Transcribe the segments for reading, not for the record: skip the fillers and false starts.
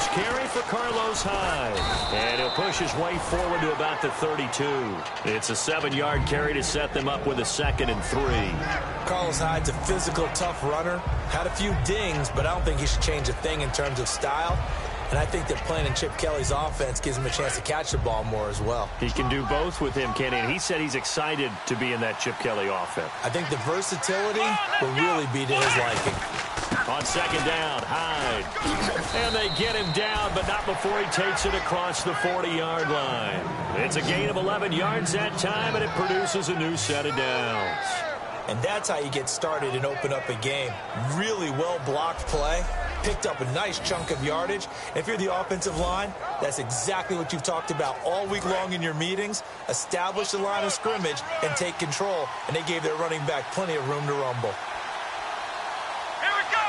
first carry for Carlos Hyde. And he'll push his way forward to about the 32. It's a 7-yard carry to set them up with a 2nd and 3. Carlos Hyde's a physical, tough runner. Had a few dings, but I don't think he should change a thing in terms of style. And I think that playing in Chip Kelly's offense gives him a chance to catch the ball more as well. He can do both with him, Kenny, and he said he's excited to be in that Chip Kelly offense. I think the versatility will really be to his liking. On 2nd down, Hyde. And they get him down, but not before he takes it across the 40-yard line. It's a gain of 11 yards that time, and it produces a new set of downs. And that's how you get started and open up a game. Really well-blocked play. Picked up a nice chunk of yardage. If you're the offensive line, that's exactly what you've talked about all week long in your meetings. Establish the line of scrimmage and take control. And they gave their running back plenty of room to rumble. Here we go.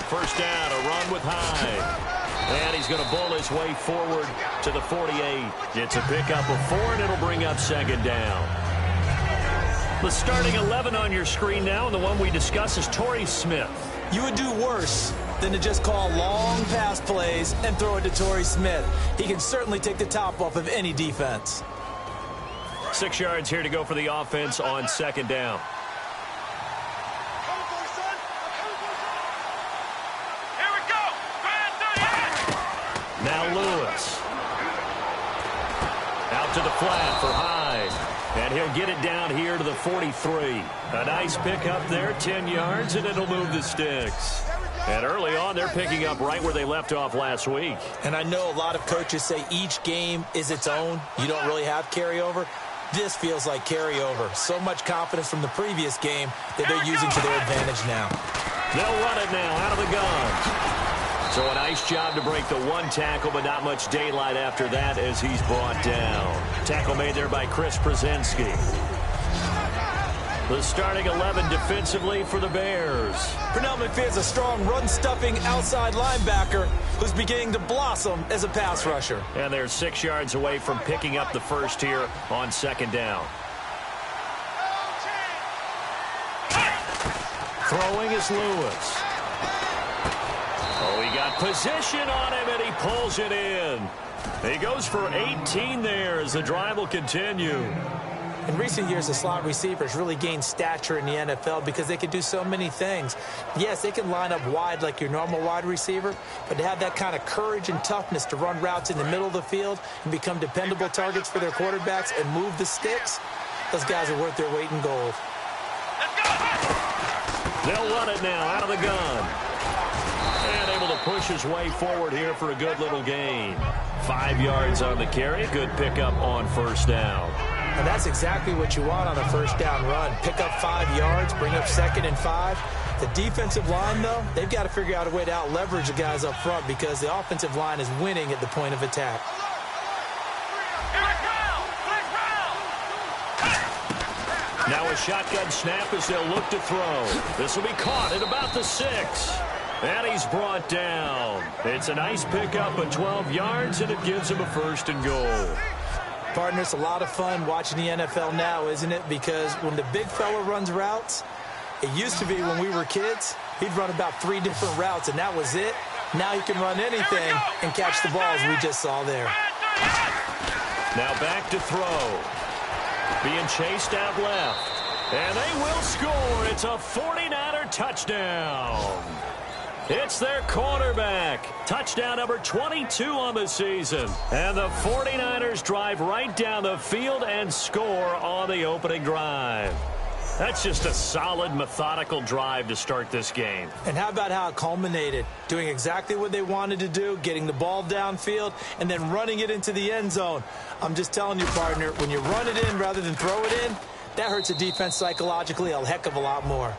First down, a run with Hyde. And he's going to bull his way forward to the 48. It's a pickup of 4, and it'll bring up 2nd down. The starting 11 on your screen now, and the one we discuss is Torrey Smith. You would do worse than to just call long pass plays and throw it to Torrey Smith. He can certainly take the top off of any defense. 6 yards here to go for the offense on 2nd down. Here we go. Now Lewis. Out to the flat for Hyde. And he'll get it down here to the 43. A nice pickup there, 10 yards, and it'll move the sticks. And early on, they're picking up right where they left off last week. And I know a lot of coaches say each game is its own. You don't really have carryover. This feels like carryover. So much confidence from the previous game that they're using to their advantage now. They'll run it now out of the gun. So a nice job to break the 1 tackle, but not much daylight after that as he's brought down. Tackle made there by Chris Brzezinski. The starting 11 defensively for the Bears. Pernell McPherson's a strong run-stuffing outside linebacker who's beginning to blossom as a pass rusher. And they're 6 yards away from picking up the first here on 2nd down. Throwing is Lewis. Oh, he got position on him, and he pulls it in. He goes for 18 there as the drive will continue. In recent years, the slot receivers really gained stature in the NFL because they can do so many things. Yes, they can line up wide like your normal wide receiver, but to have that kind of courage and toughness to run routes in the middle of the field and become dependable targets for their quarterbacks and move the sticks, those guys are worth their weight in gold. They'll run it now out of the gun. And able to push his way forward here for a good little gain. 5 yards on the carry. Good pickup on first down. And that's exactly what you want on a first down run. Pick up 5 yards, bring up 2nd and 5. The defensive line, though, they've got to figure out a way to out-leverage the guys up front because the offensive line is winning at the point of attack. Now a shotgun snap as they'll look to throw. This will be caught at about the 6. And he's brought down. It's a nice pickup of 12 yards, and it gives him a 1st and goal. Partner, it's a lot of fun watching the NFL now, isn't it? Because when the big fella runs routes, it used to be when we were kids, he'd run about 3 different routes, and that was it. Now he can run anything and catch the balls we just saw there. Now back to throw. Being chased out left. And they will score. It's a 49er touchdown. It's their quarterback. Touchdown number 22 on the season. And the 49ers drive right down the field and score on the opening drive. That's just a solid, methodical drive to start this game. And how about how it culminated? Doing exactly what they wanted to do, getting the ball downfield, and then running it into the end zone. I'm just telling you, partner, when you run it in rather than throw it in, that hurts a defense psychologically a heck of a lot more.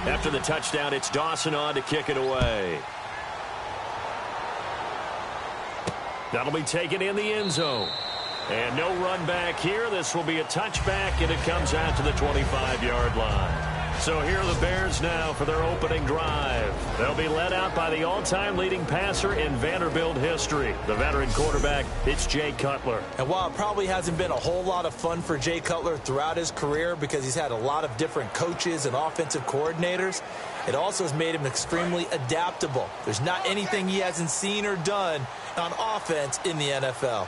After the touchdown, it's Dawson on to kick it away. That'll be taken in the end zone. And no run back here. This will be a touchback, and it comes out to the 25-yard line. So here are the Bears now for their opening drive. They'll be led out by the all-time leading passer in Vanderbilt history, the veteran quarterback. It's Jay Cutler. And while it probably hasn't been a whole lot of fun for Jay Cutler throughout his career because he's had a lot of different coaches and offensive coordinators, it also has made him extremely adaptable. There's not anything he hasn't seen or done on offense in the NFL.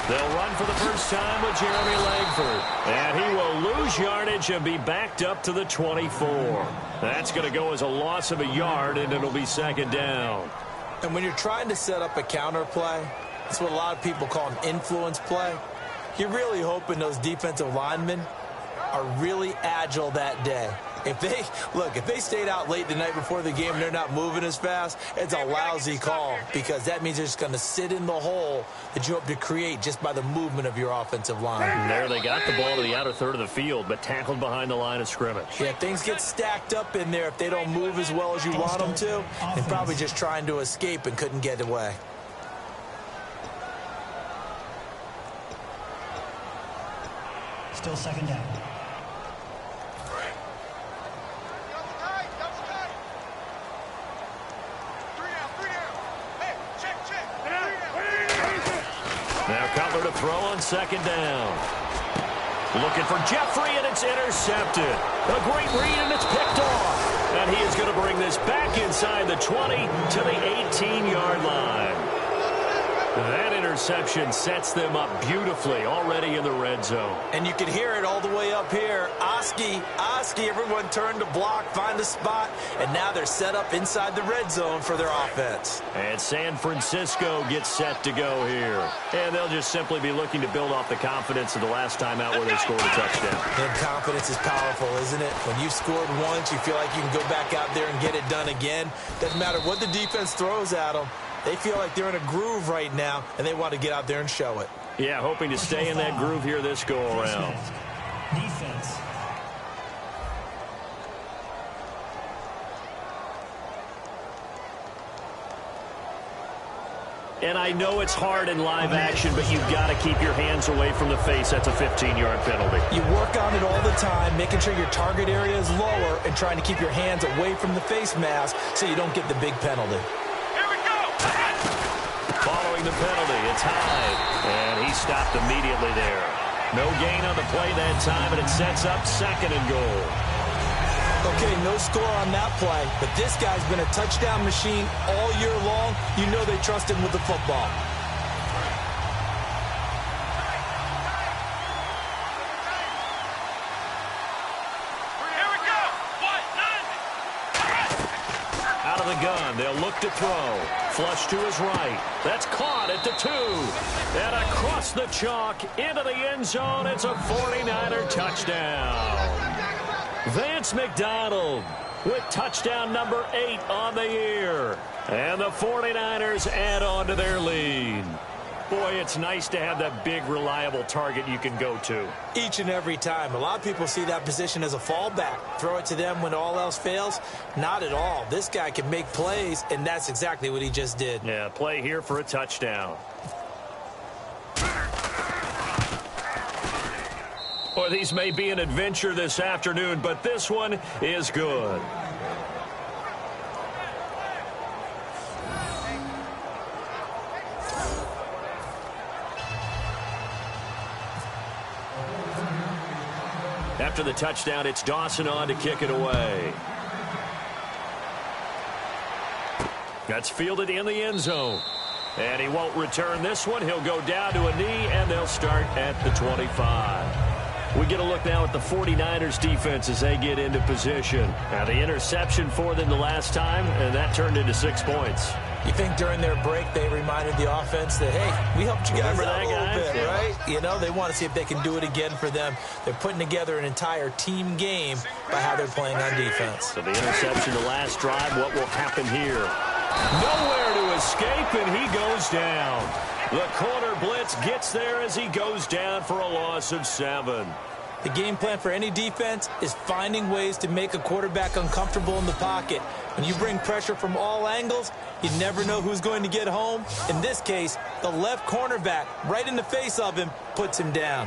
They'll run for the first time with Jeremy Langford. And he will lose yardage and be backed up to the 24. That's going to go as a loss of a yard, and it'll be second down. And when you're trying to set up a counter play, that's what a lot of people call an influence play. You're really hoping those defensive linemen are really agile that day. If they stayed out late the night before the game and they're not moving as fast, it's a lousy call because that means they're just going to sit in the hole that you hope to create just by the movement of your offensive line. And there they got the ball to the outer third of the field, but tackled behind the line of scrimmage. Yeah, things get stacked up in there if they don't move as well as you want them to. And probably just trying to escape and couldn't get away. Still second down. Now Cutler to throw on second down. Looking for Jeffrey, and it's intercepted. A great read, and it's picked off. And he is going to bring this back inside the 20 to the 18-yard line. That interception sets them up beautifully already in the red zone. And you can hear it all the way up here. Oski, everyone turned to block, find a spot, and now they're set up inside the red zone for their offense. And San Francisco gets set to go here. And they'll just simply be looking to build off the confidence of the last time out where they scored a touchdown. And confidence is powerful, isn't it? When you've scored once, you feel like you can go back out there and get it done again. Doesn't matter what the defense throws at them. They feel like they're in a groove right now, and they want to get out there and show it. Yeah, hoping to stay in that groove here this go-around. Defense. And I know it's hard in live action, but you've got to keep your hands away from the face. That's a 15-yard penalty. You work on it all the time, making sure your target area is lower and trying to keep your hands away from the face mask so you don't get the big penalty. Following the penalty, it's high, and he stopped immediately there. No gain on the play that time, and it sets up second and goal. Okay, no score on that play, but this guy's been a touchdown machine all year long. You know they trust him with the football. Out of the gun, they'll look to throw. Flush to his right. That's caught at the 2. And across the chalk into the end zone. It's a 49er touchdown. Vance McDonald with touchdown number 8 on the year. And the 49ers add on to their lead. Boy, it's nice to have that big, reliable target you can go to. Each and every time. A lot of people see that position as a fallback. Throw it to them when all else fails. Not at all. This guy can make plays, and that's exactly what he just did. Yeah, play here for a touchdown. Boy, these may be an adventure this afternoon, but this one is good. After the touchdown, it's Dawson on to kick it away. That's fielded in the end zone. And he won't return this one. He'll go down to a knee, and they'll start at the 25. We get a look now at the 49ers defense as they get into position. Now the interception for them the last time, and that turned into 6 points. You think during their break they reminded the offense that, hey, we helped you guys out a little bit, yeah. right? You know, they want to see if they can do it again for them. They're putting together an entire team game by how they're playing on defense. So the interception the last drive, what will happen here? Nowhere to escape, and he goes down. The corner blitz gets there as he goes down for a loss of 7. The game plan for any defense is finding ways to make a quarterback uncomfortable in the pocket. When you bring pressure from all angles, you never know who's going to get home. In this case, the left cornerback, right in the face of him, puts him down.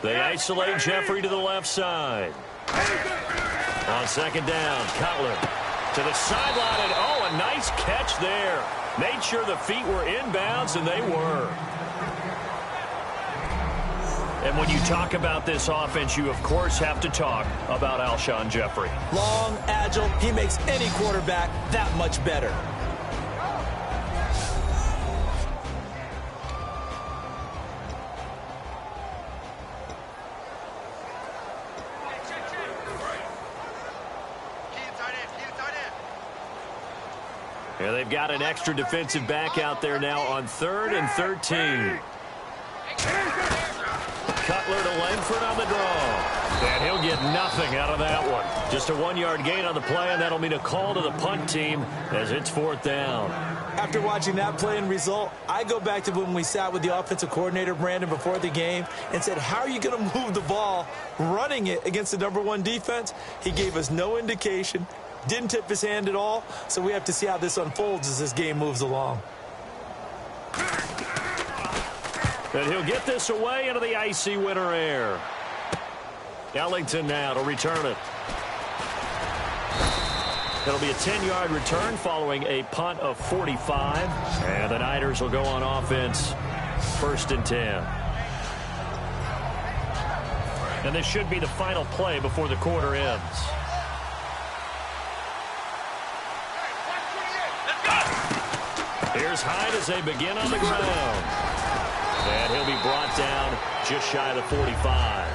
They isolate Jeffrey to the left side. On second down, Cutler to the sideline, and oh, a nice catch there. Made sure the feet were inbounds, and they were. And when you talk about this offense, you, of course, have to talk about Alshon Jeffrey. Long, agile, he makes any quarterback that much better. Yeah, they've got an extra defensive back out there now on 3rd and 13. Cutler to Langford on the draw. And he'll get nothing out of that one. Just a 1-yard gain on the play, and that'll mean a call to the punt team as it's 4th down. After watching that play and result, I go back to when we sat with the offensive coordinator, Brandon, before the game and said, how are you going to move the ball running it against the #1 defense? He gave us no indication. Didn't tip his hand at all, so we have to see how this unfolds as this game moves along. And he'll get this away into the icy winter air. Ellington now to return it. It'll be a 10-yard return following a punt of 45. And the Niners will go on offense 1st and 10. And this should be the final play before the quarter ends. Here's Hyde as they begin on the ground. And he'll be brought down just shy of the 45.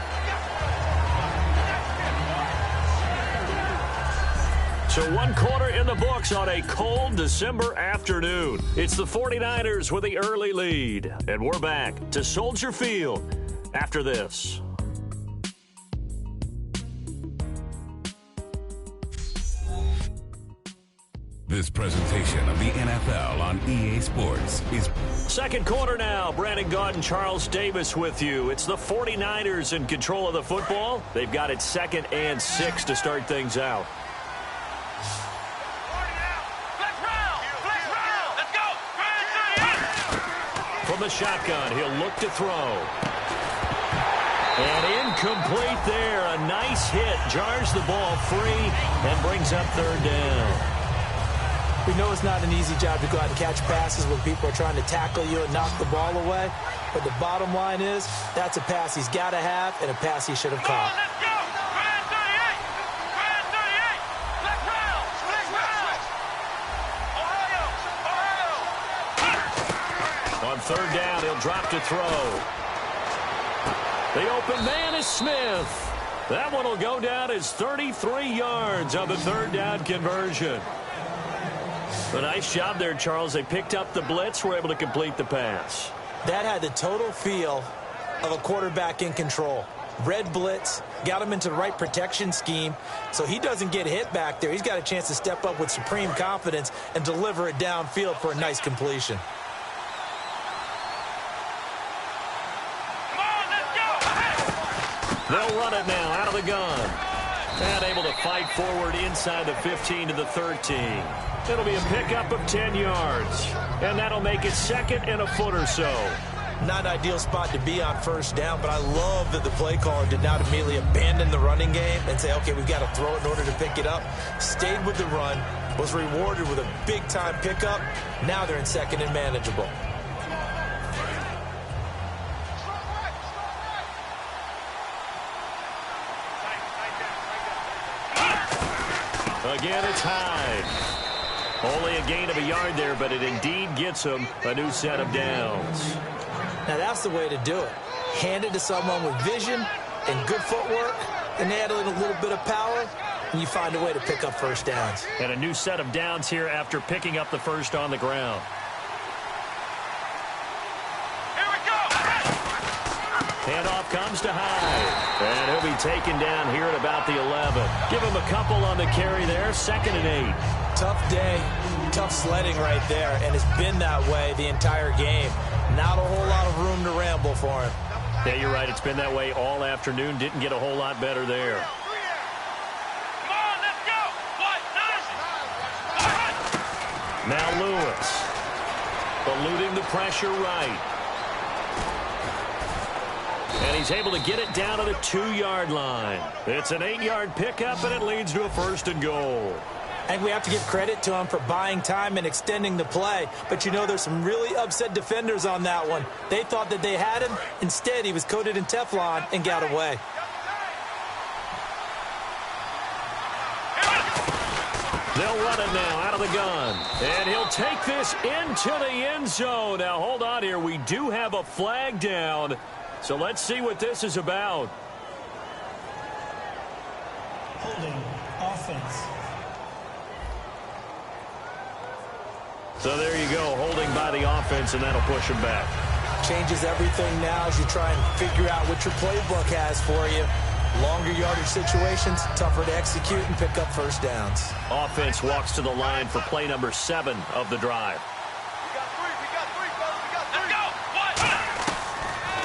So 1 quarter in the books on a cold December afternoon. It's the 49ers with the early lead. And we're back to Soldier Field after this. This presentation of the NFL on EA Sports is... Second quarter now. Brandon Gaudin, Charles Davis with you. It's the 49ers in control of the football. They've got it 2nd and 6 to start things out. From the shotgun, he'll look to throw. And incomplete there. A nice hit. Jars the ball free and brings up 3rd down. We know it's not an easy job to go out and catch passes when people are trying to tackle you and knock the ball away. But the bottom line is, that's a pass he's got to have and a pass he should have caught. On 3rd down, he'll drop to throw. The open man is Smith. That one will go down as 33 yards on the 3rd down conversion. A nice job there, Charles. They picked up the blitz, were able to complete the pass. That had the total feel of a quarterback in control. Red blitz, got him into the right protection scheme, so he doesn't get hit back there. He's got a chance to step up with supreme confidence and deliver it downfield for a nice completion. They'll run it now out of the gun. And able to fight forward inside the 15 to the 13. It'll be a pickup of 10 yards. And that'll make it 2nd and a foot or so. Not an ideal spot to be on 1st down, but I love that the play caller did not immediately abandon the running game and say, okay, we've got to throw it in order to pick it up. Stayed with the run, was rewarded with a big-time pickup. Now they're in 2nd and manageable. Again, it's Hyde. Only a gain of a yard there, but it indeed gets him a new set of downs. Now that's the way to do it. Hand it to someone with vision and good footwork, and add a little bit of power, and you find a way to pick up 1st downs. And a new set of downs here after picking up the first on the ground. Handoff comes to Hyde. And he'll be taken down here at about the 11. Give him a couple on the carry there. 2nd and 8. Tough day, tough sledding right there, and it's been that way the entire game. Not a whole lot of room to ramble for him. Yeah, you're right. It's been that way all afternoon. Didn't get a whole lot better there. Come on, let's go. What? Now Lewis. Eluding the pressure right. And he's able to get it down to the 2-yard line. It's an 8-yard pickup, and it leads to a 1st and goal. And we have to give credit to him for buying time and extending the play. But, you know, there's some really upset defenders on that one. They thought that they had him. Instead, he was coated in Teflon and got away. They'll run it now out of the gun. And he'll take this into the end zone. Now, hold on here. We do have a flag down. So let's see what this is about. Holding offense. So there you go, holding by the offense, and that'll push him back. Changes everything now as you try and figure out what your playbook has for you. Longer yardage situations, tougher to execute and pick up first downs. Offense walks to the line for play number 7 of the drive. We got three, fellas. We got 3. Let's go. What?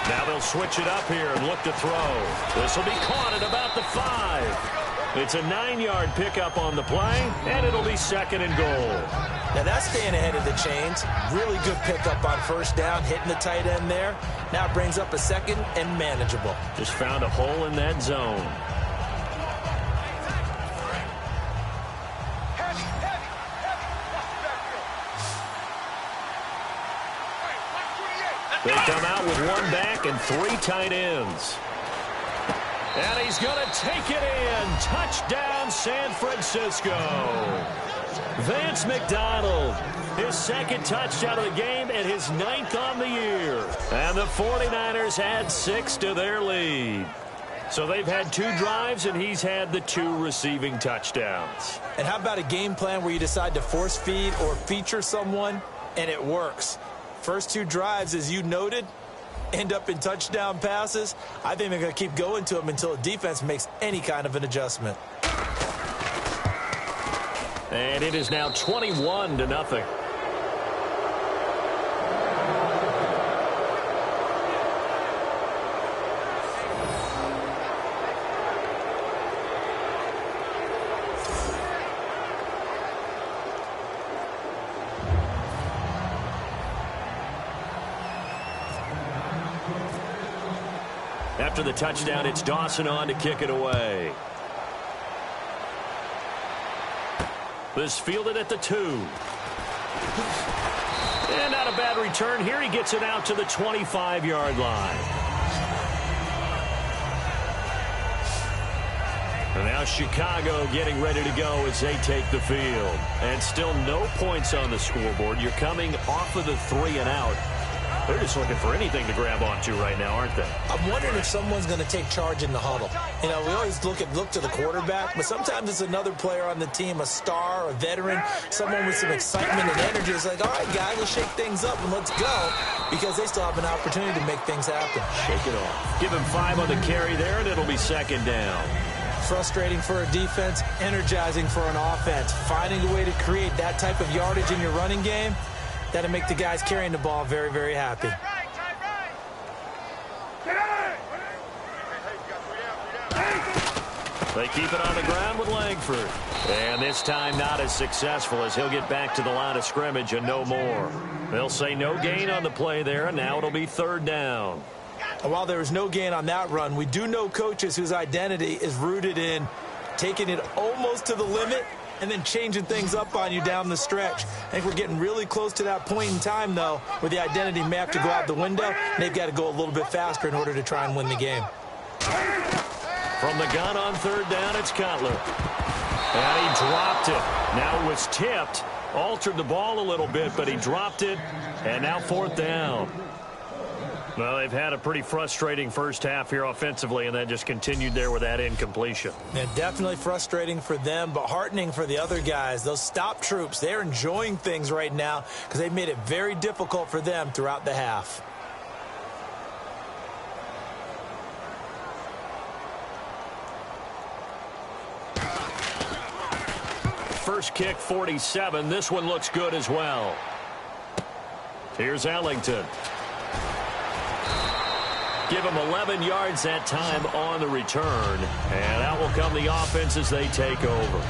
Now they'll switch it up here and look to throw. This will be caught at about the 5. It's a 9-yard pickup on the play, and it'll be 2nd and goal. Now that's staying ahead of the chains. Really good pickup on first down, hitting the tight end there. Now it brings up a 2nd and manageable. Just found a hole in that zone. Heavy. They come out with 1 back and 3 tight ends. And he's going to take it in. Touchdown, San Francisco. Vance McDonald, his 2nd touchdown of the game and his 9th on the year. And the 49ers had 6 to their lead. So they've had 2 drives, and he's had the 2 receiving touchdowns. And how about a game plan where you decide to force feed or feature someone, and it works? First 2 drives, as you noted, end up in touchdown passes. I think they're going to keep going to them until the defense makes any kind of an adjustment. And it is now 21-0. After the touchdown, it's Dawson on to kick it away. This fielded at the 2. And not a bad return here. He gets it out to the 25-yard line. And now Chicago getting ready to go as they take the field. And still no points on the scoreboard. You're coming off of the 3 and out. They're just looking for anything to grab onto right now, aren't they? I'm wondering if someone's going to take charge in the huddle. You know, we always look to the quarterback, but sometimes it's another player on the team, a star, a veteran, someone with some excitement and energy. It's like, all right, guys, let's shake things up and let's go, because they still have an opportunity to make things happen. Shake it off. Give him 5 on the carry there, and it'll be 2nd down. Frustrating for a defense, energizing for an offense. Finding a way to create that type of yardage in your running game, that'll make the guys carrying the ball very, very happy. They keep it on the ground with Langford. And this time not as successful as he'll get back to the line of scrimmage and no more. They'll say no gain on the play there, and now it'll be 3rd down. And while there was no gain on that run, we do know coaches whose identity is rooted in taking it almost to the limit and then changing things up on you down the stretch. I think we're getting really close to that point in time, though, where the identity may have to go out the window, and they've got to go a little bit faster in order to try and win the game. From the gun on 3rd down, it's Cutler. And he dropped it. Now it was tipped, altered the ball a little bit, but he dropped it, and now 4th down. Well, they've had a pretty frustrating first half here offensively, and that just continued there with that incompletion. Yeah, definitely frustrating for them, but heartening for the other guys. Those stop troops, they're enjoying things right now because they've made it very difficult for them throughout the half. first kick 47. This one looks good as well. Here's Ellington. Give him 11 yards that time on the return. And out will come the offense as they take over.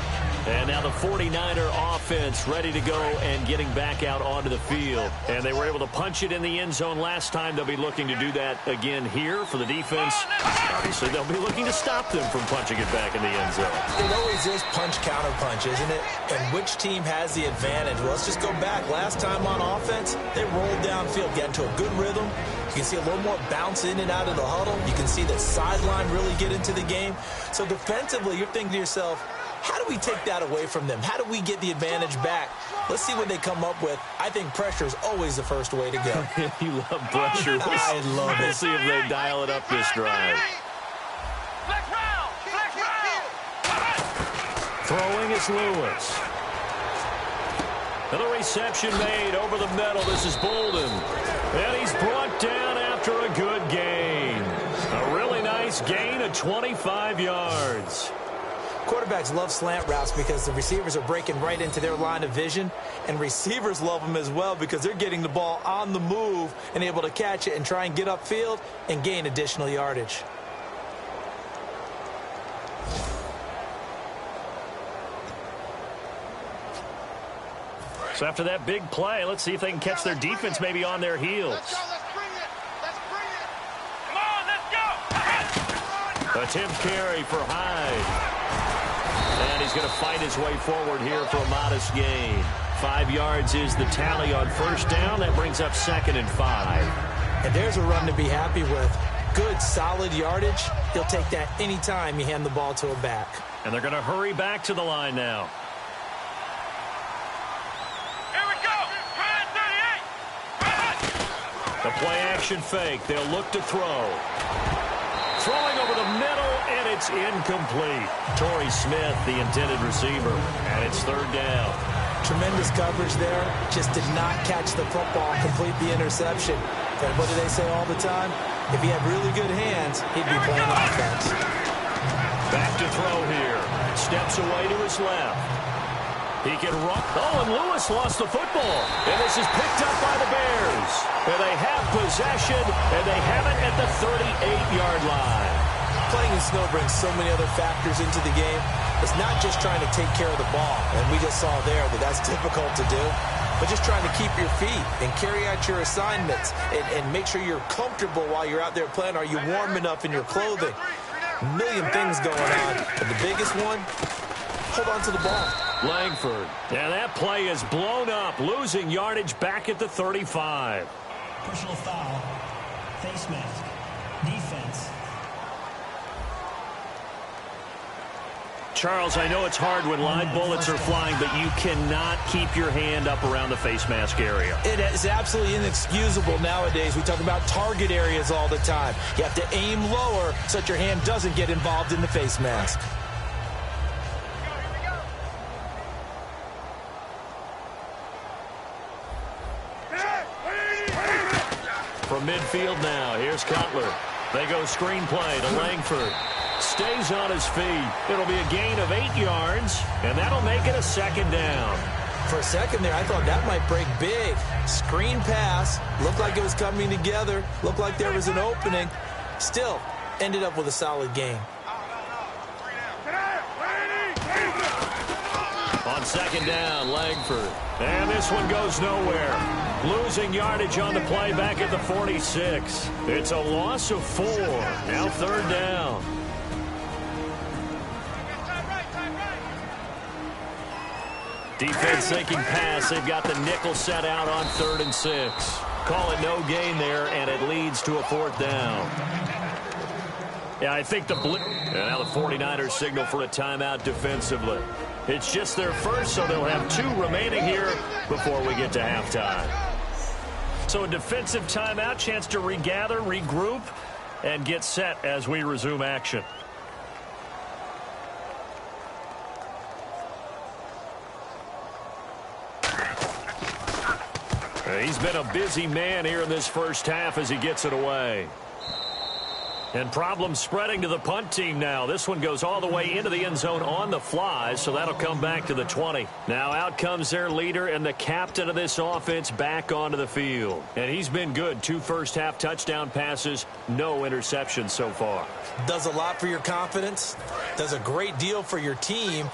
And now the 49er offense ready to go and getting back out onto the field. And they were able to punch it in the end zone last time. They'll be looking to do that again here for the defense. Obviously, they'll be looking to stop them from punching it back in the end zone. It always is punch-counter-punch, isn't it? And which team has the advantage? Well, let's just go back. Last time on offense, they rolled downfield, got into a good rhythm. You can see a little more bounce in and out of the huddle. You can see the sideline really get into the game. So defensively, you're thinking to yourself, how do we take that away from them? How do we get the advantage back? Let's see what they come up with. I think pressure is always the first way to go. You love pressure. I love it. We'll see if they dial it up this drive. Throwing is Lewis. Another reception made over the middle. This is Bolden. And he's brought down after a good gain. A really nice gain of 25 yards. Quarterbacks love slant routes because the receivers are breaking right into their line of vision, and receivers love them as well because they're getting the ball on the move and able to catch it and try and get upfield and gain additional yardage. So after that big play, let's see if they can catch their defense maybe on their heels. Let's bring it. Let's bring it. Come on, let's go. Attempt carry for Hyde. And he's going to fight his way forward here for a modest gain. 5 yards is the tally on first down. That brings up 2nd and 5. And there's a run to be happy with. Good, solid yardage. He'll take that anytime you hand the ball to a back. And they're going to hurry back to the line now. Here we go. Try 38. The play action fake. They'll look to throw. Throwing over the middle, and it's incomplete. Torrey Smith, the intended receiver, and it's 3rd down. Tremendous coverage there. Just did not catch the football, complete the interception. And what do they say all the time? If he had really good hands, he'd be playing offense. Back to throw here. Steps away to his left. He can run. Oh, and Lewis lost the football. And this is picked up by the Bears. And they have possession, and they have it at the 38-yard line. Playing in snow brings so many other factors into the game. It's not just trying to take care of the ball, and we just saw there that that's difficult to do, but just trying to keep your feet and carry out your assignments and make sure you're comfortable while you're out there playing. Are you warm enough in your clothing? A million things going on, but the biggest one, hold on to the ball. Langford. And that play is blown up, losing yardage back at the 35. Personal foul. Face mask. Defense. Charles, I know it's hard when live bullets are flying, but you cannot keep your hand up around the face mask area. It is absolutely inexcusable nowadays. We talk about target areas all the time. You have to aim lower so that your hand doesn't get involved in the face mask. From midfield now, here's Cutler. They go screen play to Langford. Stays on his feet. It'll be a gain of 8 yards, and that'll make it a 2nd down. For a second there, I thought that might break big. Screen pass. Looked like it was coming together. Looked like there was an opening. Still, ended up with a solid gain. On 2nd down, Langford. And this one goes nowhere. Losing yardage on the play back at the 46. It's a loss of 4. Now 3rd down. Defense thinking pass. They've got the nickel set out on 3rd and 6. Call it no gain there, and it leads to a 4th down. Yeah, I think and now the 49ers signal for a timeout defensively. It's just their first, so they'll have 2 remaining here before we get to halftime. So a defensive timeout, chance to regather, regroup, and get set as we resume action. He's been a busy man here in this first half as he gets it away. And problems spreading to the punt team now. This one goes all the way into the end zone on the fly, so that'll come back to the 20. Now out comes their leader and the captain of this offense back onto the field. And he's been good. 2 first-half touchdown passes, no interceptions so far. Does a lot for your confidence, does a great deal for your team,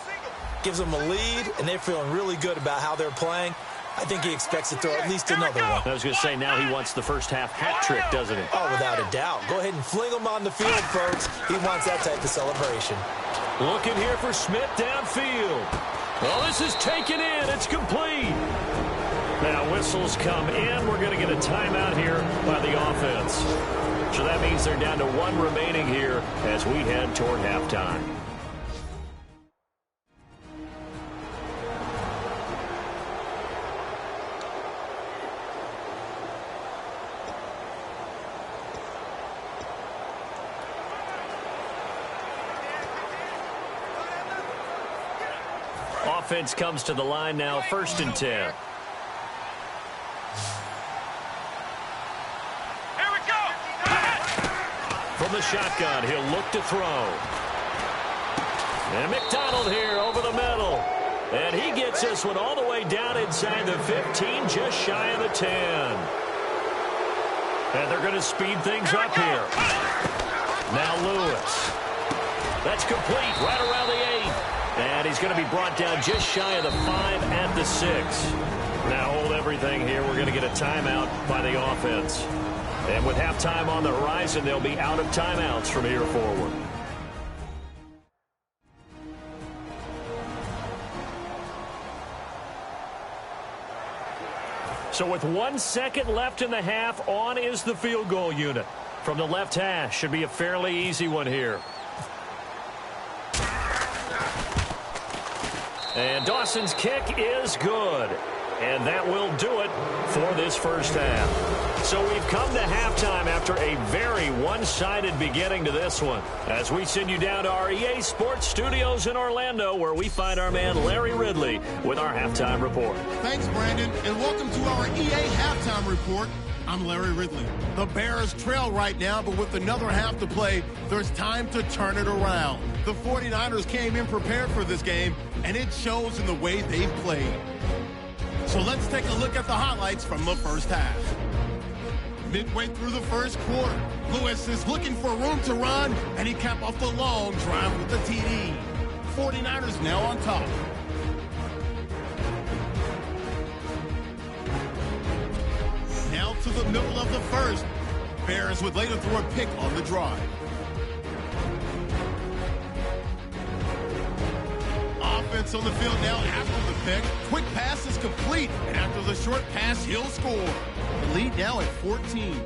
gives them a lead, and they're feeling really good about how they're playing. I think he expects to throw at least another one. I was going to say, now he wants the first-half hat trick, doesn't he? Oh, without a doubt. Go ahead and fling him on the field, folks. He wants that type of celebration. Looking here for Smith downfield. Well, this is taken in. It's complete. Now, whistles come in. We're going to get a timeout here by the offense. So that means they're down to 1 remaining here as we head toward halftime. Offense comes to the line now, 1st and 10. Here we go. From the shotgun, he'll look to throw. And McDonald here over the middle. And he gets this one all the way down inside the 15, just shy of the 10. And they're going to speed things up here. Now Lewis. That's complete right around the 8. And he's going to be brought down just shy of the 5 at the 6. Now hold everything here. We're going to get a timeout by the offense. And with halftime on the horizon, they'll be out of timeouts from here forward. So with 1 second left in the half, on is the field goal unit. From the left hash, should be a fairly easy one here. And Dawson's kick is good. And that will do it for this first half. So we've come to halftime after a very one-sided beginning to this one. As we send you down to our EA Sports Studios in Orlando, where we find our man Larry Ridley with our halftime report. Thanks, Brandon, and welcome to our EA Halftime Report. I'm Larry Ridley. The Bears trail right now, but with another half to play, there's time to turn it around. The 49ers came in prepared for this game, and it shows in the way they've played. So let's take a look at the highlights from the first half. Midway through the first quarter, Lewis is looking for room to run, and he capped off the long drive with the TD. 49ers now on top. Now to the middle of the first. Bears would later throw a pick on the drive. Offense on the field now after the pick. Quick pass is complete, and after the short pass, he'll score. The lead now at 14.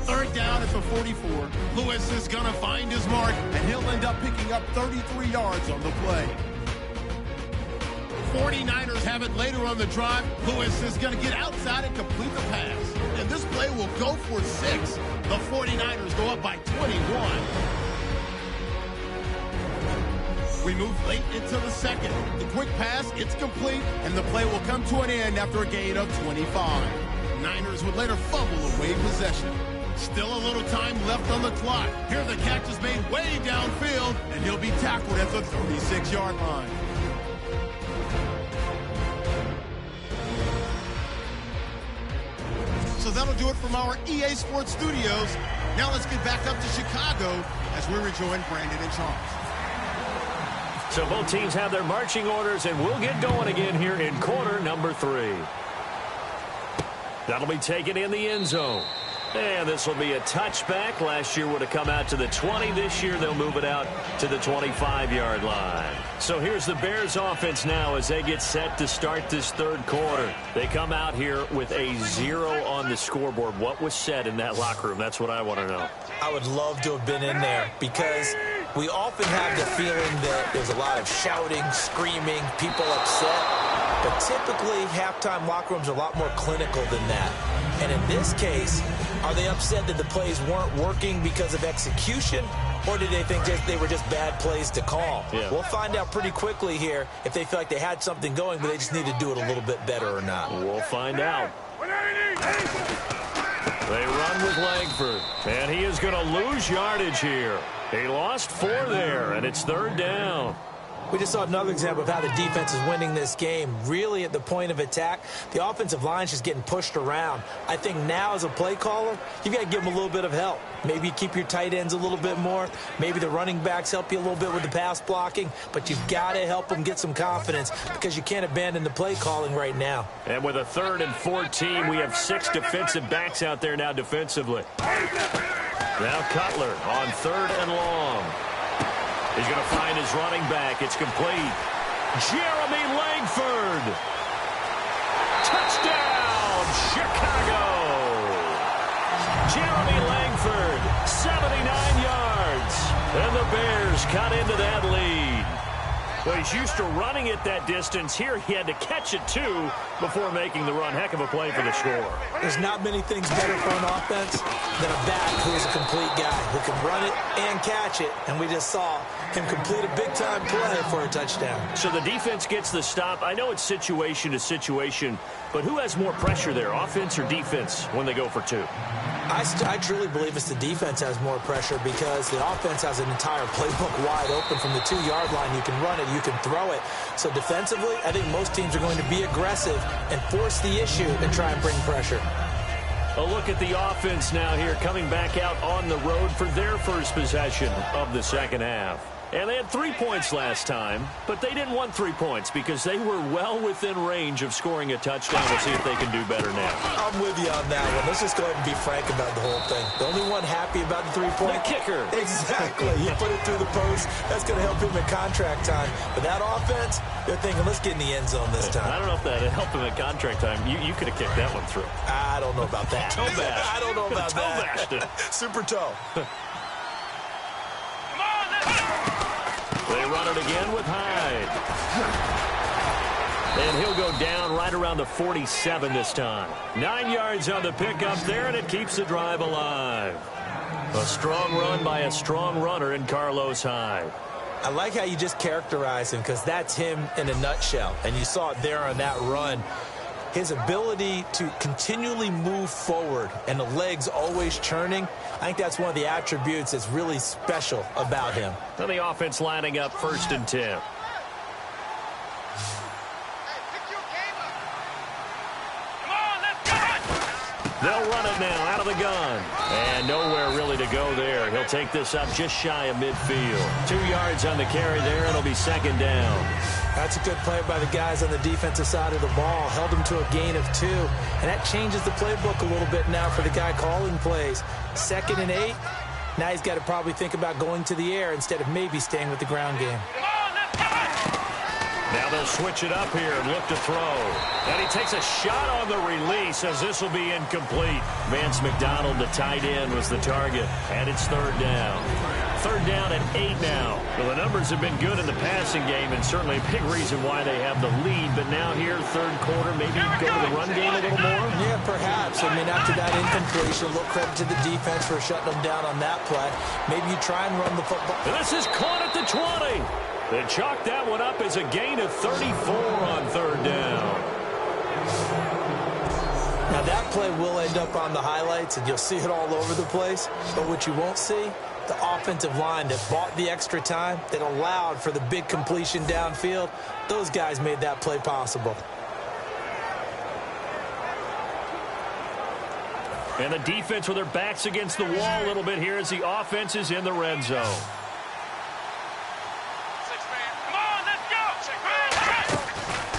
Third down at the 44. Lewis is going to find his mark, and he'll end up picking up 33 yards on the play. 49ers have it later on the drive. Lewis is going to get outside and complete the pass. And this play will go for 6. The 49ers go up by 21. We move late into the second. The quick pass, it's complete, and the play will come to an end after a gain of 25. Niners would later fumble away possession. Still a little time left on the clock. Here the catch is made way downfield, and he'll be tackled at the 36-yard line. So that'll do it from our EA Sports Studios. Now let's get back up to Chicago as we rejoin Brandon and Charles. So both teams have their marching orders, and we'll get going again here in quarter number 3. That'll be taken in the end zone. And this will be a touchback. Last year would have come out to the 20. This year they'll move it out to the 25-yard line. So here's the Bears offense now as they get set to start this third quarter. They come out here with a 0 on the scoreboard. What was said in that locker room? That's what I want to know. I would love to have been in there because we often have the feeling that there's a lot of shouting, screaming, people upset. But typically, halftime locker rooms are a lot more clinical than that. And in this case, are they upset that the plays weren't working because of execution, or did they think they were just bad plays to call? Yeah. We'll find out pretty quickly here if they feel like they had something going, but they just need to do it a little bit better or not. We'll find out. They run with Langford, and he is going to lose yardage here. He lost 4 there, and it's 3rd down. We just saw another example of how the defense is winning this game. Really, at the point of attack, the offensive line is just getting pushed around. I think now, as a play caller, you've got to give them a little bit of help. Maybe keep your tight ends a little bit more. Maybe the running backs help you a little bit with the pass blocking. But you've got to help them get some confidence because you can't abandon the play calling right now. And with a 3rd and 14, we have 6 defensive backs out there now defensively. Now Cutler on 3rd and long. He's going to find his running back. It's complete. Jeremy Langford. Touchdown, Chicago. Jeremy Langford, 79 yards. And the Bears cut into that lead. Well, he's used to running it that distance. Here he had to catch it, too, before making the run. Heck of a play for the score. There's not many things better for an offense than a back who is a complete guy who can run it and catch it. And we just saw him complete a big-time play for a touchdown. So the defense gets the stop. I know it's situation to situation, but who has more pressure there, offense or defense, when they go for 2? I truly believe it's the defense has more pressure because the offense has an entire playbook wide open from the 2-yard line. You can run it, you can throw it. So defensively, I think most teams are going to be aggressive and force the issue and try and bring pressure. A look at the offense now here, coming back out on the road for their first possession of the second half. And they had 3 points last time, but they didn't want 3 points because they were well within range of scoring a touchdown. We'll see if they can do better now. I'm with you on that one. Let's just go ahead and be frank about the whole thing. The only one happy about the 3-point? The kicker. Exactly. You put it through the post. That's going to help him in contract time. But that offense, they're thinking, let's get in the end zone this time. I don't know if that helped him at contract time. You could have kicked that one through. I don't know about that. Toe bash. I don't know about toe bashed it. Super toe. They run it again with Hyde. And he'll go down right around the 47 this time. 9 yards on the pickup there, and it keeps the drive alive. A strong run by a strong runner in Carlos Hyde. I like how you just characterize him because that's him in a nutshell. And you saw it there on that run. His ability to continually move forward and the legs always churning, I think that's one of the attributes that's really special about him. And the offense lining up 1st and 10. They'll run it now out of the gun. And nowhere really to go there. He'll take this up just shy of midfield. 2 yards on the carry there, and it'll be 2nd down. That's a good play by the guys on the defensive side of the ball. Held him to a gain of 2. And that changes the playbook a little bit now for the guy calling plays. 2nd and 8. Now he's got to probably think about going to the air instead of maybe staying with the ground game. Now they'll switch it up here and look to throw. And he takes a shot on the release as this will be incomplete. Vance McDonald, the tight end, was the target. And it's 3rd down. 3rd down and 8 now. Well, the numbers have been good in the passing game and certainly a big reason why they have the lead. But now here, 3rd quarter, maybe go to the run game a little more? Yeah, perhaps. I mean, after that incompletion, a little credit to the defense for shutting them down on that play. Maybe you try and run the football. And this is caught at the 20. They chalk that one up as a gain of 34 on 3rd down. Now, that play will end up on the highlights, and you'll see it all over the place. But what you won't see, the offensive line that bought the extra time, that allowed for the big completion downfield, those guys made that play possible. And the defense with their backs against the wall a little bit here as the offense is in the red zone.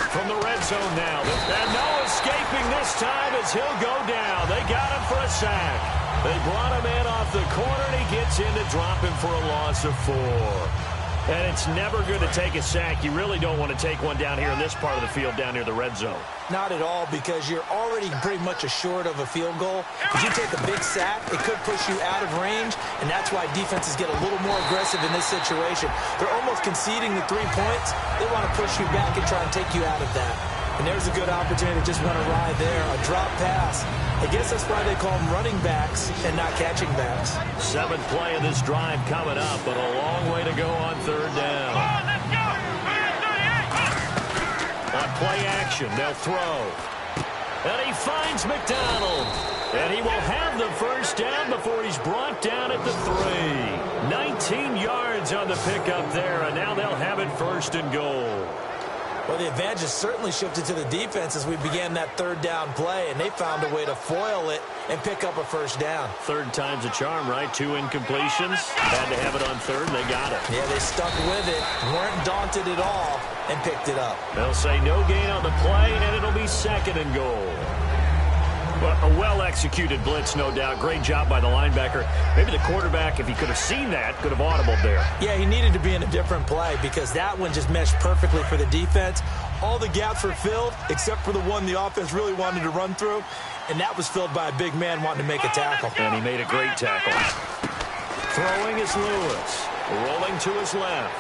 From the red zone now. And no escaping this time as he'll go down. They got him for a sack. They brought him in off the corner, and he gets in to drop him for a loss of 4. And it's never good to take a sack. You really don't want to take one down here in this part of the field down near the red zone. Not at all, because you're already pretty much assured of a field goal. If you take a big sack, it could push you out of range, and that's why defenses get a little more aggressive in this situation. They're almost conceding the 3 points. They want to push you back and try and take you out of that. And there's a good opportunity to just run a ride there, a drop pass. I guess that's why they call them running backs and not catching backs. 7th play of this drive coming up, but a long way to go on 3rd down. On play action, they'll throw. And he finds McDonald. And he will have the first down before he's brought down at the 3. 19 yards on the pickup there, and now they'll have it first and goal. Well, the advantage has certainly shifted to the defense as we began that third down play, and they found a way to foil it and pick up a first down. Third time's a charm, right? 2 incompletions. Had to have it on third, and they got it. Yeah, they stuck with it, weren't daunted at all, and picked it up. They'll say no gain on the play, and it'll be second and goal. Well, a well-executed blitz, no doubt. Great job by the linebacker. Maybe the quarterback, if he could have seen that, could have audibled there. Yeah, he needed to be in a different play because that one just meshed perfectly for the defense. All the gaps were filled except for the one the offense really wanted to run through, and that was filled by a big man wanting to make a tackle. And he made a great tackle. Throwing is Lewis. Rolling to his left.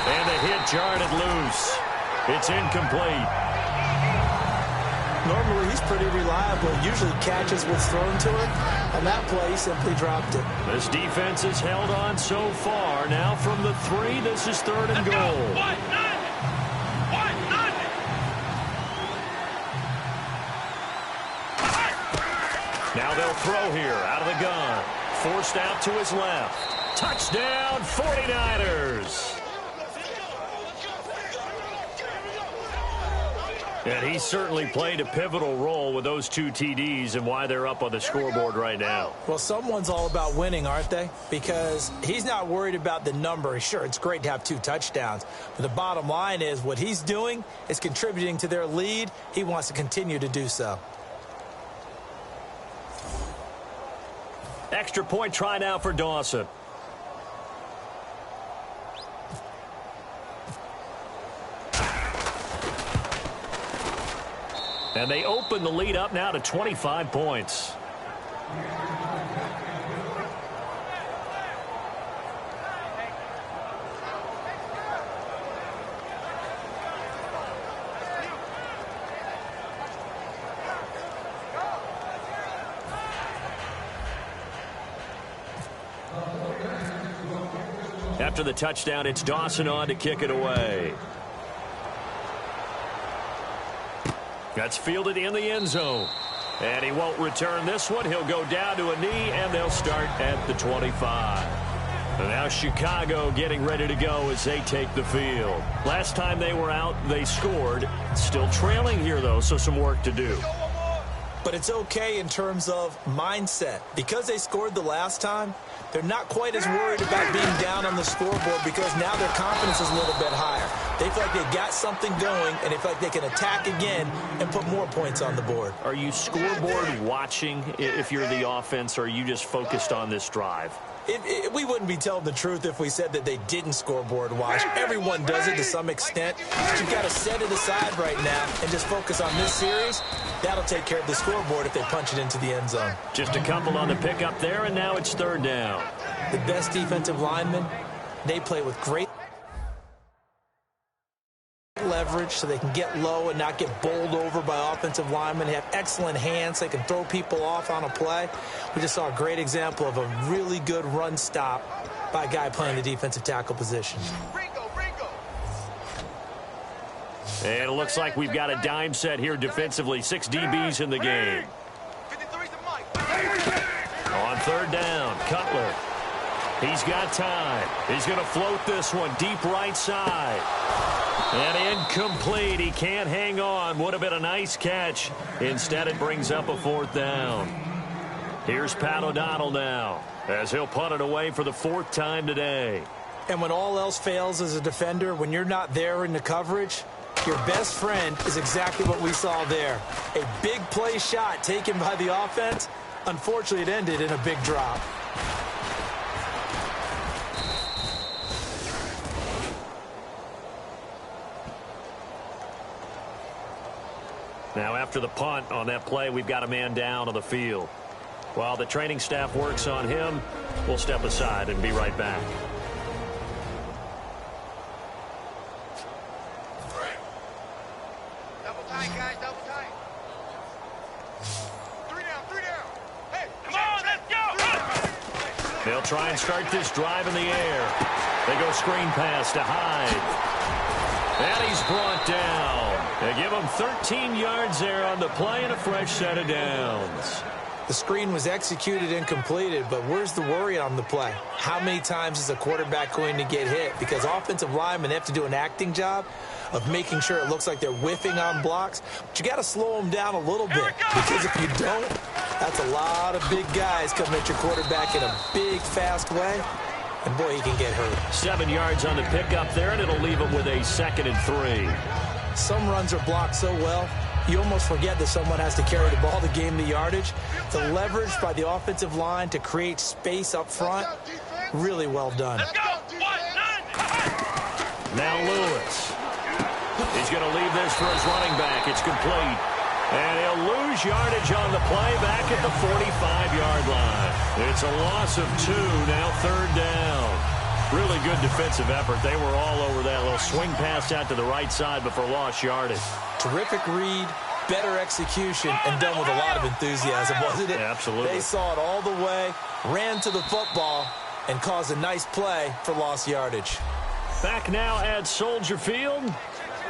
And the hit jarred it loose. It's incomplete. Normally, he's pretty reliable. Usually catches what's thrown to him. On that play, he simply dropped it. This defense has held on so far. Now from the 3, this is third and goal. Now they'll throw here out of the gun. Forced out to his left. Touchdown, 49ers. And he certainly played a pivotal role with those 2 TDs and why they're up on the scoreboard right now. Well, someone's all about winning, aren't they? Because he's not worried about the number. Sure, it's great to have 2 touchdowns. But the bottom line is what he's doing is contributing to their lead. He wants to continue to do so. Extra point try now for Dawson. And they open the lead up now to 25 points. After the touchdown, it's Dawson on to kick it away. That's fielded in the end zone. And he won't return this one. He'll go down to a knee, and they'll start at the 25. And now Chicago getting ready to go as they take the field. Last time they were out, they scored. Still trailing here, though, so some work to do. But it's okay in terms of mindset. Because they scored the last time, they're not quite as worried about being down on the scoreboard because now their confidence is a little bit higher. They feel like they've got something going, and they feel like they can attack again and put more points on the board. Are you scoreboard watching if you're the offense, or are you just focused on this drive? We wouldn't be telling the truth if we said that they didn't scoreboard watch. Everyone does it to some extent. But you've got to set it aside right now and just focus on this series. That'll take care of the scoreboard if they punch it into the end zone. Just a couple on the pickup there, and now it's third down. The best defensive linemen, they play with great leverage so they can get low and not get bowled over by offensive linemen. They have excellent hands. They can throw people off on a play. We just saw a great example of a really good run stop by a guy playing the defensive tackle position. And it looks like we've got a dime set here defensively. 6 DBs in the game. On third down, Cutler. He's got time. He's going to float this one deep right side. And incomplete. He can't hang on. Would have been a nice catch. Instead, it brings up a fourth down. Here's Pat O'Donnell now as he'll punt it away for the 4th time today. And when all else fails as a defender, when you're not there in the coverage, your best friend is exactly what we saw there. A big play shot taken by the offense. Unfortunately, it ended in a big drop. Now, after the punt on that play, we've got a man down on the field. While the training staff works on him, we'll step aside and be right back. Double tight, guys, double tight. 3 down, 3 down. Hey, come on, let's go. They'll try and start this drive in the air. They go screen pass to Hyde. And he's brought down. They give him 13 yards there on the play and a fresh set of downs. The screen was executed and completed, but where's the worry on the play? How many times is a quarterback going to get hit? Because offensive linemen have to do an acting job of making sure it looks like they're whiffing on blocks. But you got to slow them down a little bit, because if you don't, that's a lot of big guys coming at your quarterback in a big, fast way. And, boy, he can get hurt. 7 yards on the pickup there, and it'll leave him with a 2nd and 3. Some runs are blocked so well, you almost forget that someone has to carry the ball to gain the yardage. The leverage by the offensive line to create space up front, really well done. Now Lewis. He's going to leave this for his running back. It's complete. And he'll lose yardage on the play back at the 45-yard line. It's a loss of 2, now 3rd down. Really good defensive effort. They were all over that little swing pass out to the right side before lost yardage. Terrific read, better execution, and done with a lot of enthusiasm, wasn't it? Yeah, absolutely. They saw it all the way, ran to the football, and caused a nice play for lost yardage. Back now at Soldier Field.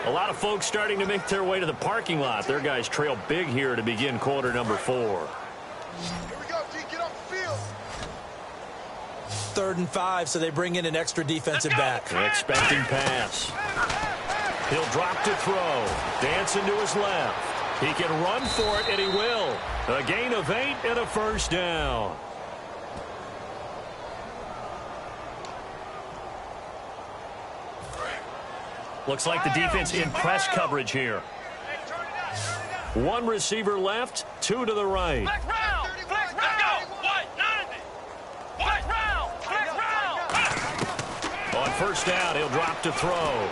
A lot of folks starting to make their way to the parking lot. Their guys trail big here to begin quarter number 4. Here we go, D. Get off the field. 3rd and 5, so they bring in an extra defensive back. An expecting pass. He'll drop to throw. Dancing to his left. He can run for it, and he will. A gain of 8 and a 1st down. Looks like the defense in press coverage here. 1 receiver left, 2 to the right. Flex round. Flex round. What? 90. Flex round. Flex round. On 1st down, he'll drop to throw.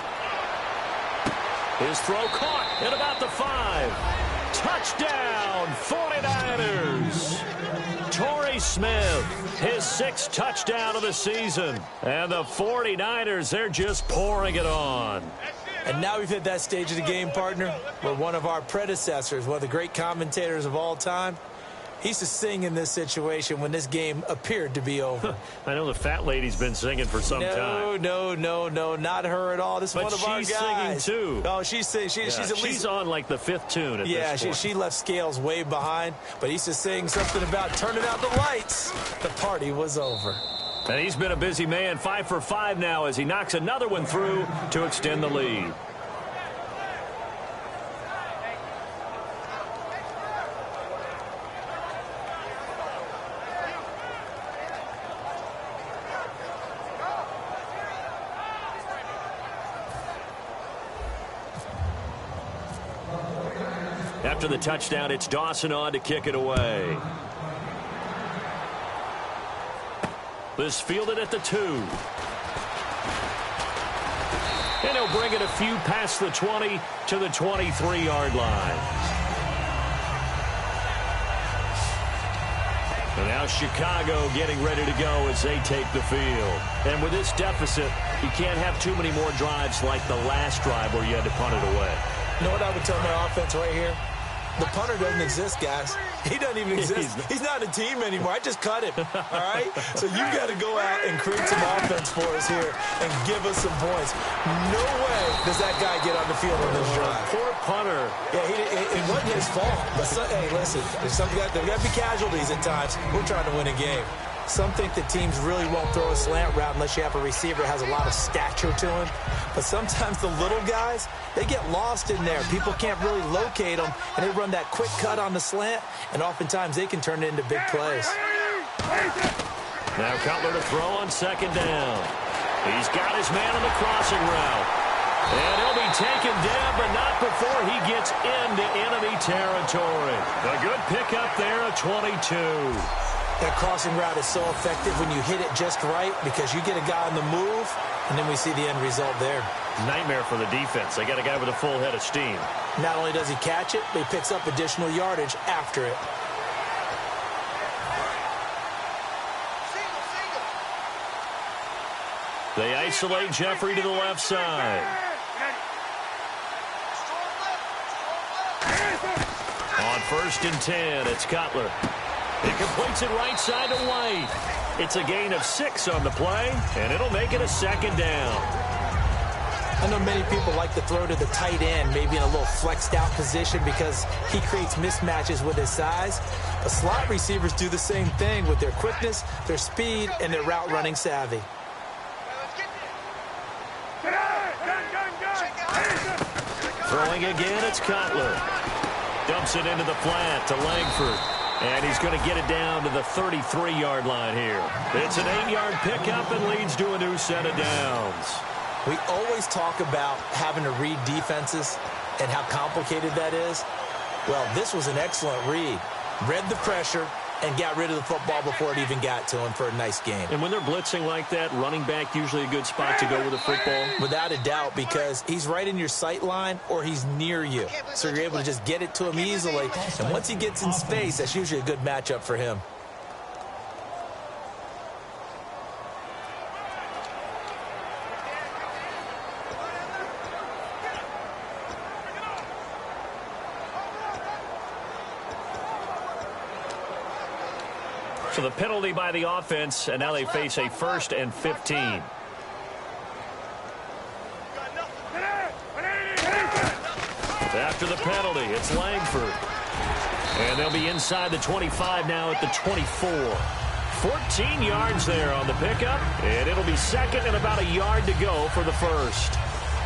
His throw caught at about the 5. Touchdown, 49ers. Torrey Smith, his 6th touchdown of the season. And the 49ers, they're just pouring it on. And now we've hit that stage of the game, partner, where one of our predecessors, one of the great commentators of all time, he used to sing in this situation when this game appeared to be over. I know the fat lady's been singing for some time. No, not her at all. This is one of our guys. But she's singing, too. Oh, she's singing. She's at least... She's on, like, the 5th tune at this point. She left Scales way behind, but he used to sing something about turning out the lights. The party was over. And he's been a busy man, 5 for 5 now as he knocks another one through to extend the lead. After the touchdown, it's Dawson on to kick it away. This fielded at the 2. And he'll bring it a few past the 20 to the 23-yard line. And now Chicago getting ready to go as they take the field. And with this deficit, you can't have too many more drives like the last drive where you had to punt it away. You know what I would tell my offense right here? The punter doesn't exist, guys. He doesn't even exist. He's not a team anymore. I just cut him, all right? So you got to go out and create some offense for us here and give us some points. No way does that guy get on the field on this drive. Poor punter. Yeah, it wasn't his fault. But hey, listen, there's got to be casualties at times. We're trying to win a game. Some think that teams really won't throw a slant route unless you have a receiver that has a lot of stature to him. But sometimes the little guys, they get lost in there. People can't really locate them, and they run that quick cut on the slant, and oftentimes they can turn it into big plays. Now Cutler to throw on 2nd down. He's got his man on the crossing route. And he'll be taken down, but not before he gets into enemy territory. A good pickup there at 22. That crossing route is so effective when you hit it just right because you get a guy on the move, and then we see the end result there. Nightmare for the defense. They got a guy with a full head of steam. Not only does he catch it, but he picks up additional yardage after it. They isolate Jeffrey to the left side. On 1st and 10, it's Cutler. He completes it right side to White. It's a gain of 6 on the play, and it'll make it a 2nd down. I know many people like to throw to the tight end, maybe in a little flexed out position because he creates mismatches with his size. But slot receivers do the same thing with their quickness, their speed, and their route running savvy. Throwing again, it's Cutler. Dumps it into the flat to Langford. And he's going to get it down to the 33-yard line here. It's an 8-yard pickup and leads to a new set of downs. We always talk about having to read defenses and how complicated that is. Well, this was an excellent read. Read the pressure and got rid of the football before it even got to him for a nice game. And when they're blitzing like that, running back usually a good spot to go with the football? Without a doubt, because he's right in your sight line or he's near you. So you're able to just get it to him easily. And once he gets in space, that's usually a good matchup for him. So the penalty by the offense, and now they face a 1st and 15. After the penalty, it's Langford. And they'll be inside the 25 now at the 24. 14 yards there on the pickup, and it'll be second and about a yard to go for the first.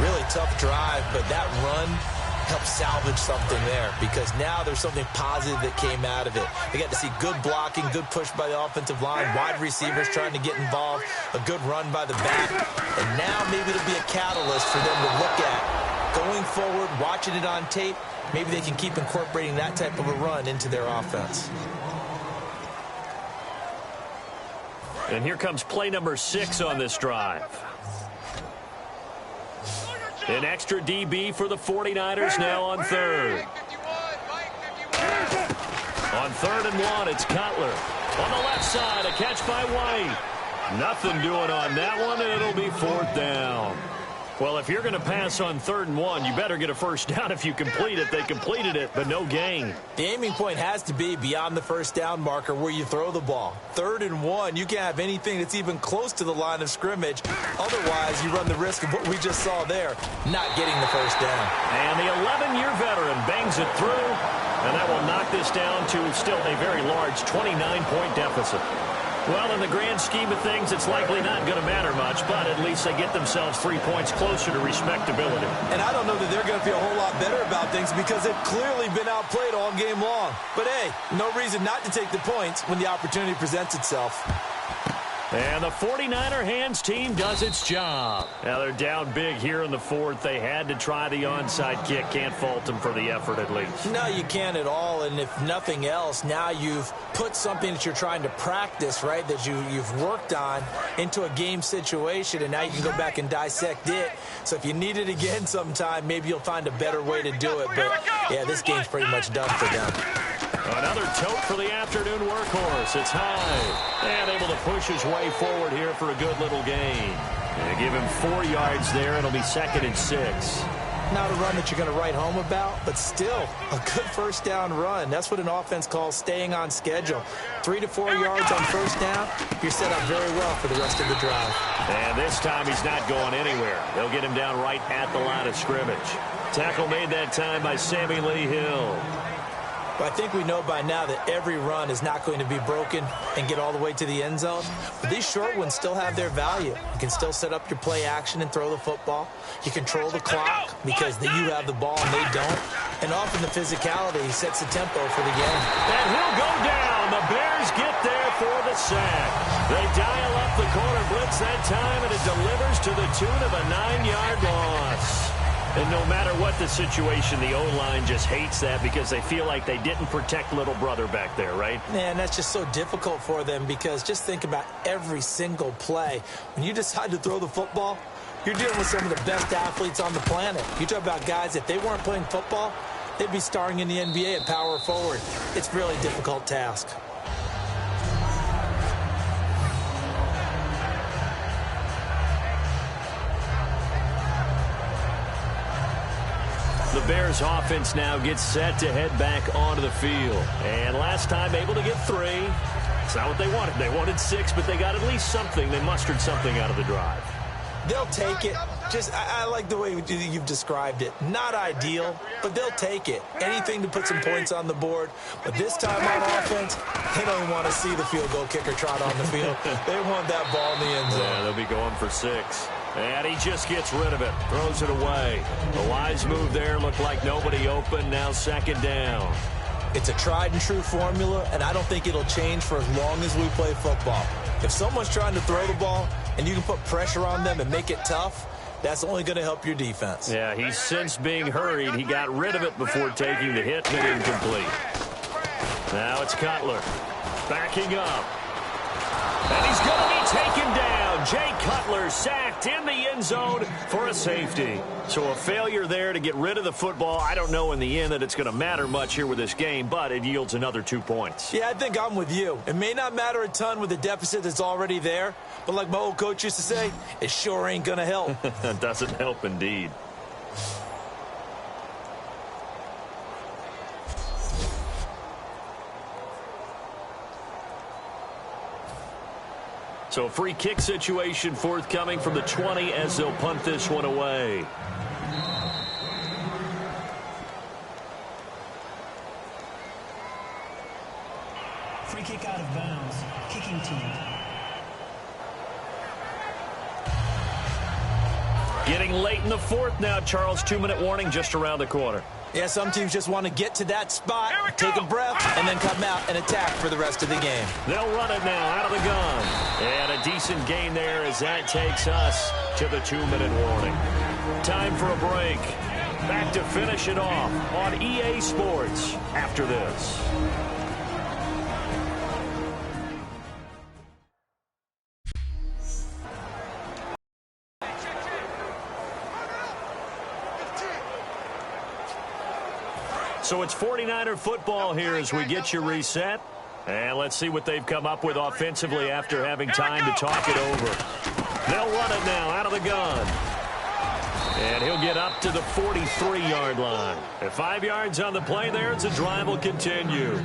Really tough drive, but that run help salvage something there because now there's something positive that came out of it. They got to see good blocking, good push by the offensive line, wide receivers trying to get involved, a good run by the back, and now maybe it'll be a catalyst for them to look at going forward, watching it on tape. Maybe they can keep incorporating that type of a run into their offense. And here comes play number 6 on this drive. An extra DB for the 49ers now on third. On 3rd and 1, it's Cutler. On the left side, a catch by White. Nothing doing on that one, and it'll be 4th down. Well, if you're going to pass on 3rd and 1, you better get a first down if you complete it. They completed it, but no gain. The aiming point has to be beyond the first down marker where you throw the ball. 3rd and 1, you can't have anything that's even close to the line of scrimmage. Otherwise, you run the risk of what we just saw there, not getting the first down. And the 11-year veteran bangs it through, and that will knock this down to still a very large 29-point deficit. Well, in the grand scheme of things, it's likely not going to matter much, but at least they get themselves 3 points closer to respectability. And I don't know that they're going to feel a whole lot better about things because they've clearly been outplayed all game long. But, hey, no reason not to take the points when the opportunity presents itself. And the 49er hands team does its job. Now they're down big here in the 4th. They had to try the onside kick. Can't fault them for the effort at least. No, you can't at all. And if nothing else, now you've put something that you're trying to practice, right, that you've worked on into a game situation, and now you can go back and dissect it. So if you need it again sometime, maybe you'll find a better way to do it. But, yeah, this game's pretty much done for them. Another tote for the afternoon workhorse. It's Hyde. And able to push his way forward here for a good little gain. And give him 4 yards there. It'll be 2nd and 6. Not a run that you're going to write home about, but still a good first down run. That's what an offense calls staying on schedule. 3 to 4 yards on first down, you're set up very well for the rest of the drive. And this time he's not going anywhere. They'll get him down right at the line of scrimmage. Tackle made that time by Sammy Lee Hill. But I think we know by now that every run is not going to be broken and get all the way to the end zone. But these short ones still have their value. You can still set up your play action and throw the football. You control the clock because you have the ball and they don't. And often the physicality sets the tempo for the game. And he'll go down. The Bears get there for the sack. They dial up the corner blitz that time, and it delivers to the tune of a 9-yard loss. And no matter what the situation, the O-line just hates that because they feel like they didn't protect little brother back there, right? Man, that's just so difficult for them because just think about every single play. When you decide to throw the football, you're dealing with some of the best athletes on the planet. You talk about guys, if they weren't playing football, they'd be starring in the NBA at power forward. It's a really difficult task. The Bears offense now gets set to head back onto the field. And last time able to get 3. It's not what they wanted. They wanted 6, but they got at least something. They mustered something out of the drive. They'll take it. I like the way you've described it. Not ideal, but they'll take it. Anything to put some points on the board. But this time on offense, they don't even want to see the field goal kicker trot on the field. They want that ball in the end zone. Yeah, they'll be going for 6. And he just gets rid of it, throws it away. The wise move there, looked like nobody open, now 2nd down. It's a tried and true formula, and I don't think it'll change for as long as we play football. If someone's trying to throw the ball and you can put pressure on them and make it tough, that's only going to help your defense. Yeah, he's since being hurried. He got rid of it before taking the hit and incomplete. Now it's Cutler backing up. And he's going to be taken down. Jay Cutler sacked in the end zone for a safety. So a failure there to get rid of the football. I don't know in the end that it's going to matter much here with this game, but it yields another 2 points. Yeah, I think I'm with you. It may not matter a ton with the deficit that's already there, but like my old coach used to say, it sure ain't going to help. It doesn't help indeed. So a free kick situation forthcoming from the 20 as they'll punt this one away. Free kick out of bounds. Kicking team. Getting late in the 4th now, Charles. 2-minute warning just around the corner. Yeah, some teams just want to get to that spot, take a breath, and then come out and attack for the rest of the game. They'll run it now out of the gun. And a decent gain there as that takes us to the 2-minute warning. Time for a break. Back to finish it off on EA Sports after this. So it's 49er football here as we get you reset. And let's see what they've come up with offensively after having time to talk it over. They'll run it now out of the gun. And he'll get up to the 43-yard line. At 5 yards on the play there, it's a drive will continue.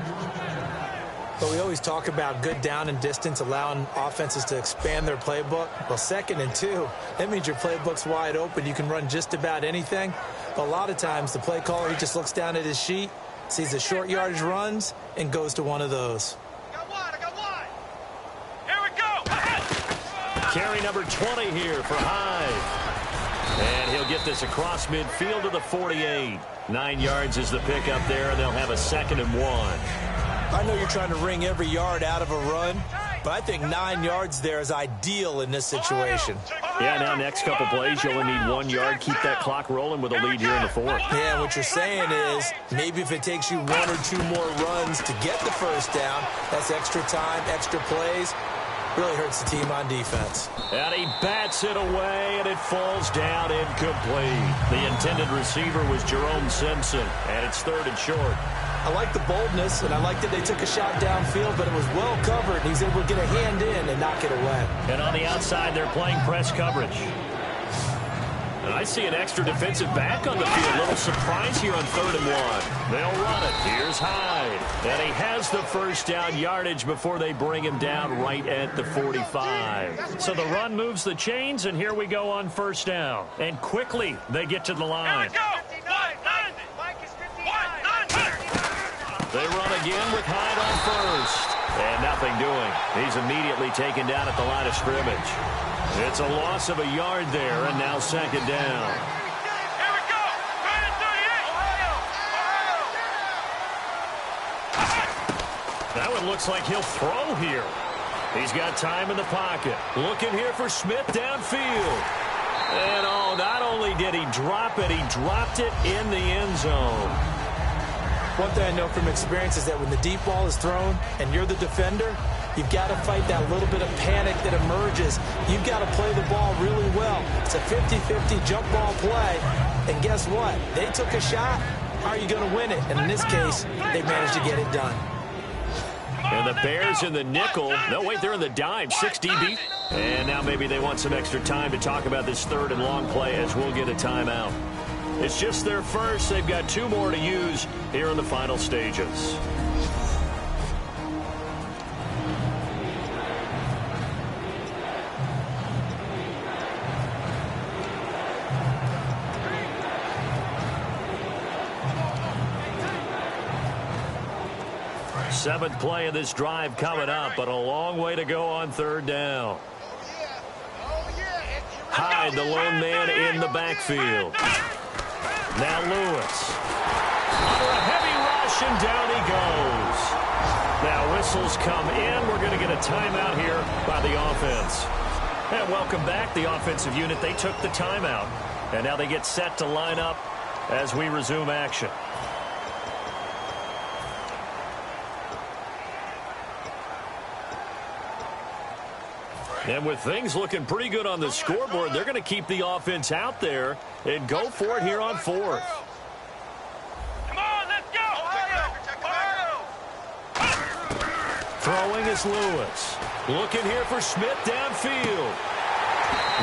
But we always talk about good down and distance, allowing offenses to expand their playbook. Well, 2nd and 2, that means your playbook's wide open. You can run just about anything. But a lot of times, the play caller, he just looks down at his sheet, sees the short yardage runs, and goes to one of those. I got one. Here we go. Carry number 20 here for Hyde. And he'll get this across midfield to the 48. 9 yards is the pickup there, and they'll have a 2nd and 1. I know you're trying to wring every yard out of a run, but I think 9 yards there is ideal in this situation. Yeah, now next couple plays, you only need 1 yard. Keep that clock rolling with a lead here in the 4th. Yeah, what you're saying is maybe if it takes you 1 or 2 more runs to get the first down, that's extra time, extra plays. Really hurts the team on defense. And he bats it away, and it falls down incomplete. The intended receiver was Jerome Simpson, and it's 3rd and short. I like the boldness, and I like that they took a shot downfield, but it was well covered. He's able to get a hand in and knock it away. And on the outside, they're playing press coverage. And I see an extra defensive back on the field. A little surprise here on 3rd and 1. They'll run it. Here's Hyde. And he has the first down yardage before they bring him down right at the 45. So the run moves the chains, and here we go on 1st down. And quickly, they get to the line. Here we go. They run again with Hyde on 1st. And nothing doing. He's immediately taken down at the line of scrimmage. It's a loss of a yard there, and now 2nd down. Here we go. Right at 38. That one looks like he'll throw here. He's got time in the pocket. Looking here for Smith downfield. And, oh, not only did he drop it, he dropped it in the end zone. One thing I know from experience is that when the deep ball is thrown and you're the defender, you've got to fight that little bit of panic that emerges. You've got to play the ball really well. It's a 50-50 jump ball play. And guess what? They took a shot. How are you going to win it? And in this case, they managed to get it done. And the Bears in the nickel. No, wait, they're in the dime. 6 DB. And now maybe they want some extra time to talk about this 3rd and long play as we'll get a timeout. It's just their first. They've got 2 more to use here in the final stages. Seventh play of this drive coming up, but a long way to go on third down. Hyde, the lone man in the backfield. Now Lewis. Under a heavy rush, and down he goes. Now whistles come in. We're going to get a timeout here by the offense. And welcome back, the offensive unit. They took the timeout, and now they get set to line up as we resume action. And with things looking pretty good on the scoreboard, they're going to keep the offense out there and go for it here on fourth. Come on, let's go! Throwing is Lewis. Looking here for Smith downfield.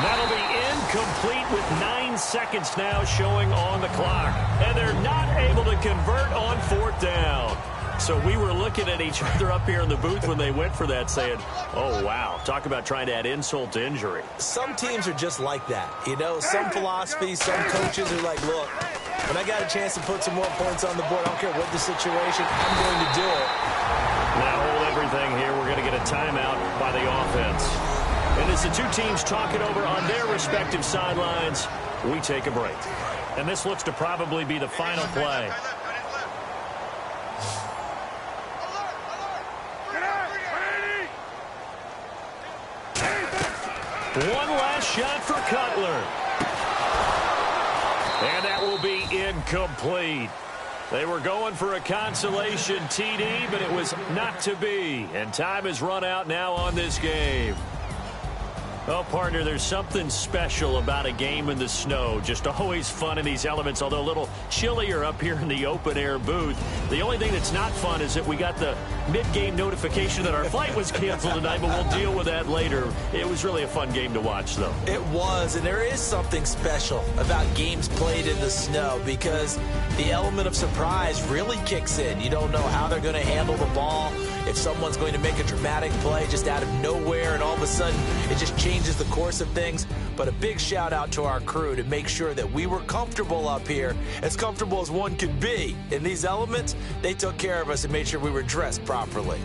That'll be incomplete with 9 seconds now showing on the clock. And they're not able to convert on fourth down. So we were looking at each other up here in the booth when they went for that saying, oh, wow, talk about trying to add insult to injury. Some teams are just like that. You know, some philosophies, some coaches are like, look, when I got a chance to put some more points on the board, I don't care what the situation, I'm going to do it. Now hold everything here. We're going to get a timeout by the offense. And as the two teams talk it over on their respective sidelines, we take a break. And this looks to probably be the final play. One last shot for Cutler. And that will be incomplete. They were going for a consolation TD, but it was not to be. And time has run out now on this game. Oh, partner, there's something special about a game in the snow. Just always fun in these elements, although a little chillier up here in the open-air booth. The only thing that's not fun is that we got the mid-game notification that our flight was canceled tonight, but we'll deal with that later. It was really a fun game to watch, though. It was, and there is something special about games played in the snow because the element of surprise really kicks in. You don't know how they're going to handle the ball, if someone's going to make a dramatic play just out of nowhere, and all of a sudden it just changes the course of things. But a big shout out to our crew to make sure that we were comfortable up here, as comfortable as one could be. In these elements, they took care of us and made sure we were dressed properly.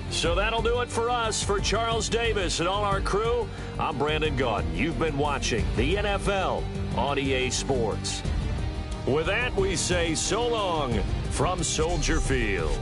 So that'll do it for us. For Charles Davis and all our crew, I'm Brandon Gaudin. You've been watching the NFL on EA Sports. With that, we say so long from Soldier Field.